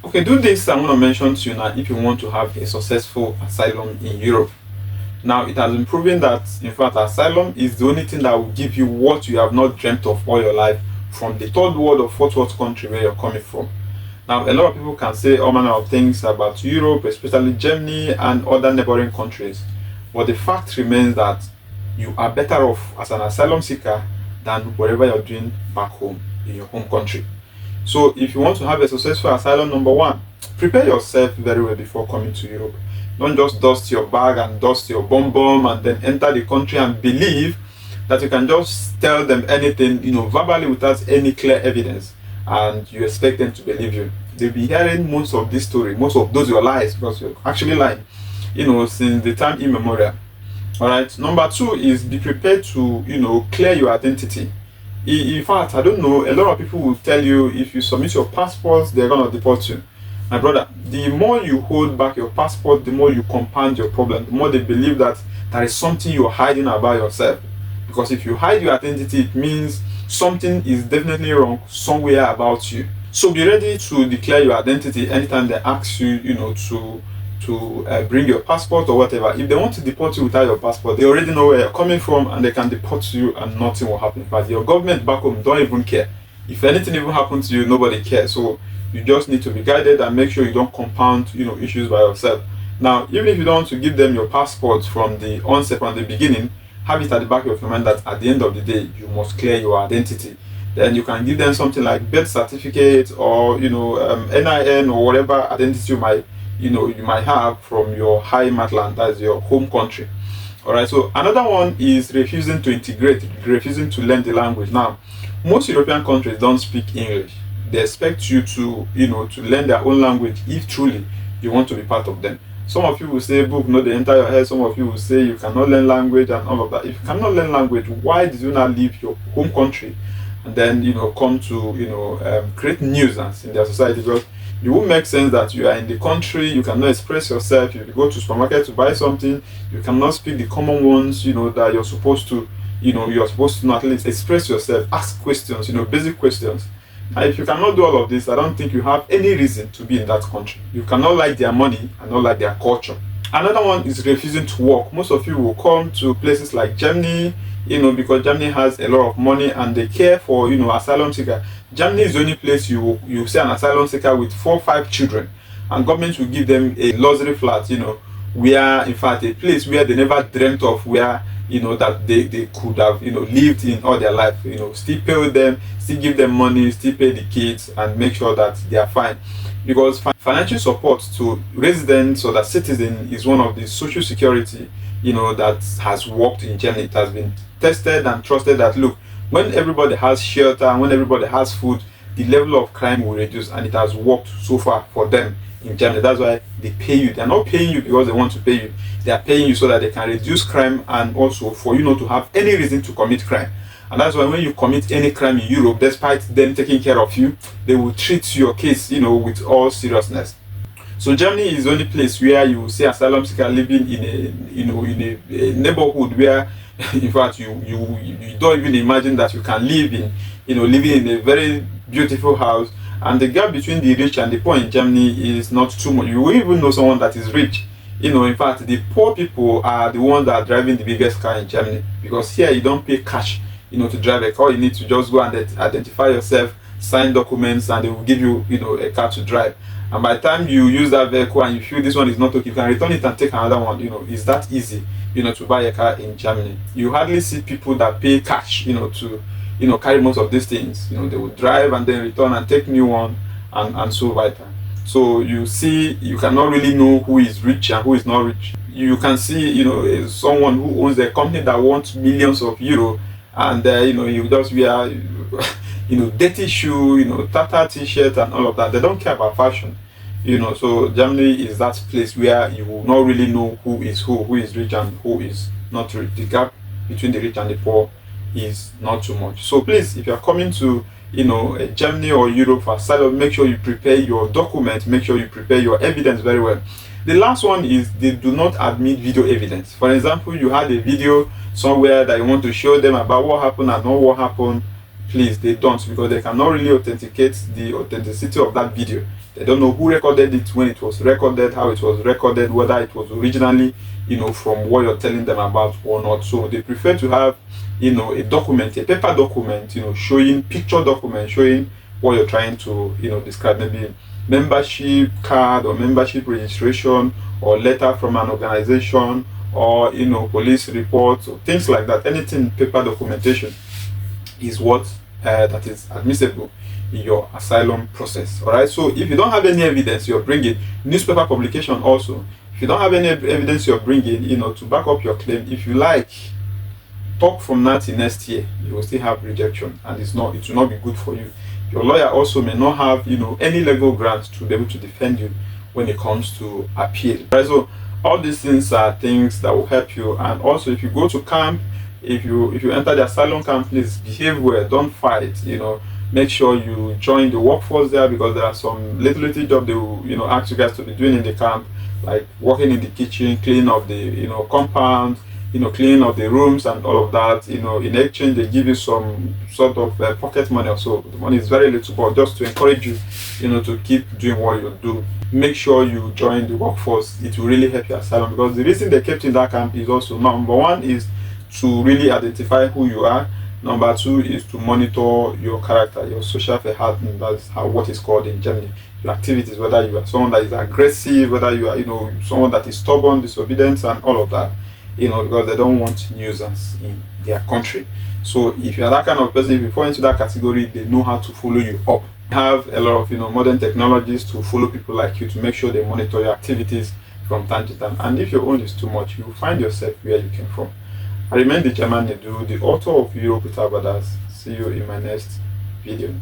Okay, do this I'm going to mention to you now if you want to have a successful asylum in Europe. Now, it has been proven that, in fact, asylum is the only thing that will give you what you have not dreamt of all your life from the third world or fourth world country where you're coming from. Now, a lot of people can say all manner of things about Europe, especially Germany and other neighboring countries. But the fact remains that you are better off as an asylum seeker than whatever you're doing back home in your home country. So if you want to have a successful asylum, number one, prepare yourself very well before coming to Europe. Don't just dust your bag and dust your bum and then enter the country and believe that you can just tell them anything, verbally without any clear evidence, and you expect them to believe you. They'll be hearing most of this story, most of those your lies, because you're actually lying, since the time immemorial. All right. Number two is be prepared to, clear your identity. In fact, I don't know, a lot of people will tell you if you submit your passport, they're gonna deport you. My brother, the more you hold back your passport, the more you compound your problem, the more they believe that there is something you're hiding about yourself. Because if you hide your identity, it means something is definitely wrong somewhere about you. So be ready to declare your identity anytime they ask you, to bring your passport or whatever. If they want to deport you without your passport, they already know where you're coming from and they can deport you and nothing will happen. But your government back home don't even care. If anything even happens to you, nobody cares. So you just need to be guided and make sure you don't compound, issues by yourself. Now, even if you don't want to give them your passport from the onset, from the beginning, have it at the back of your mind that at the end of the day, you must clear your identity. Then you can give them something like birth certificate or, NIN or whatever identity you might have from your high motherland, that's your home country. All right. So another one is refusing to integrate, refusing to learn the language. Now, most European countries don't speak English. They expect you to, to learn their own language if truly you want to be part of them. Some of you will say, book, no, they enter your head. Some of you will say you cannot learn language and all of that. If you cannot learn language, why did you not leave your home country and then, come to, create nuisance in their society? Because it won't make sense that you are in the country, you cannot express yourself. If you go to supermarket to buy something, you cannot speak the common ones, that you're supposed to, you're supposed to at least express yourself, ask questions, basic questions. And if you cannot do all of this, I don't think you have any reason to be in that country. You cannot like their money and not like their culture. Another one is refusing to work. Most of you will come to places like Germany, because Germany has a lot of money and they care for, asylum seeker. Germany is the only place you see an asylum seeker with 4 or 5 children, and government will give them a luxury flat, where in fact a place where they never dreamt of, where that they could have lived in all their life. Still pay them, still give them money, still pay the kids and make sure that they are fine. Because financial support to residents or the citizen is one of the social security that has worked in Germany. It has been tested and trusted that, look, when everybody has shelter and when everybody has food, the level of crime will reduce, and it has worked so far for them in Germany. That's why they pay you. They're not paying you because they want to pay you. They are paying you so that they can reduce crime and also for you not to have any reason to commit crime. And that's why when you commit any crime in Europe, despite them taking care of you, they will treat your case, with all seriousness. So Germany is the only place where you see asylum seeker living in a neighborhood where, in fact, you don't even imagine that you can live in, living in a very beautiful house. And the gap between the rich and the poor in Germany is not too much. You will even know someone that is rich. In fact, the poor people are the ones that are driving the biggest car in Germany, because here you don't pay cash, to drive a car. You need to just go and identify yourself, sign documents, and they will give you, a car to drive. And by the time you use that vehicle and you feel this one is not okay, you can return it and take another one. It's that easy, to buy a car in Germany. You hardly see people that pay cash, to carry most of these things. They will drive and then return and take new one and so vital. So you see, you cannot really know who is rich and who is not rich. You can see, someone who owns a company that wants millions of euro, and you just wear, dirty shoe, tattered t-shirt and all of that. They don't care about fashion. So Germany is that place where you will not really know who is rich and who is not rich. The gap between the rich and the poor is not too much. So please, if you are coming to Germany or Europe for asylum, make sure you prepare your documents, make sure you prepare your evidence very well. The last one is they do not admit video evidence. For example, you had a video somewhere that you want to show them about what happened and not what happened. please, they don't, because they cannot really authenticate the authenticity of that video. They don't know who recorded it, when it was recorded, how it was recorded, whether it was originally, from what you're telling them about or not. So they prefer to have, a document, a paper document, showing, picture document showing what you're trying to, describe. Maybe membership card or membership registration or letter from an organization, or police reports or things like that. Anything paper documentation is what that is admissible in your asylum process. All right, so if you don't have any evidence you're bringing, newspaper publication also, if you don't have any evidence you're bringing, to back up your claim, if you like, talk from now till next year, you will still have rejection, and it will not be good for you. Your lawyer also may not have any legal grounds to be able to defend you when it comes to appeal. Right, so all these things are things that will help you. And also, if you go to camp, if you enter the asylum camp, please behave well, don't fight. Make sure you join the workforce there, because there are some little job they will ask you guys to be doing in the camp, like working in the kitchen, cleaning up the compound, cleaning up the rooms and all of that. In exchange they give you some sort of pocket money or so. The money is very little, but just to encourage you, to keep doing what you do. Make sure you join the workforce. It will really help your asylum, because the reason they kept you in that camp is also, number one is to really identify who you are. Number two is to monitor your character, your social verhalten. That's what is called in Germany. Your activities, whether you are someone that is aggressive, whether you are someone that is stubborn, disobedient, and all of that. Because they don't want nuisance in their country. So if you are that kind of person, if you fall into that category, they know how to follow you up. Have a lot of modern technologies to follow people like you, to make sure they monitor your activities from time to time. And if your own is too much, you will find yourself where you came from. I remain the German Nedu, the author of Europe Without Borders. See you in my next video.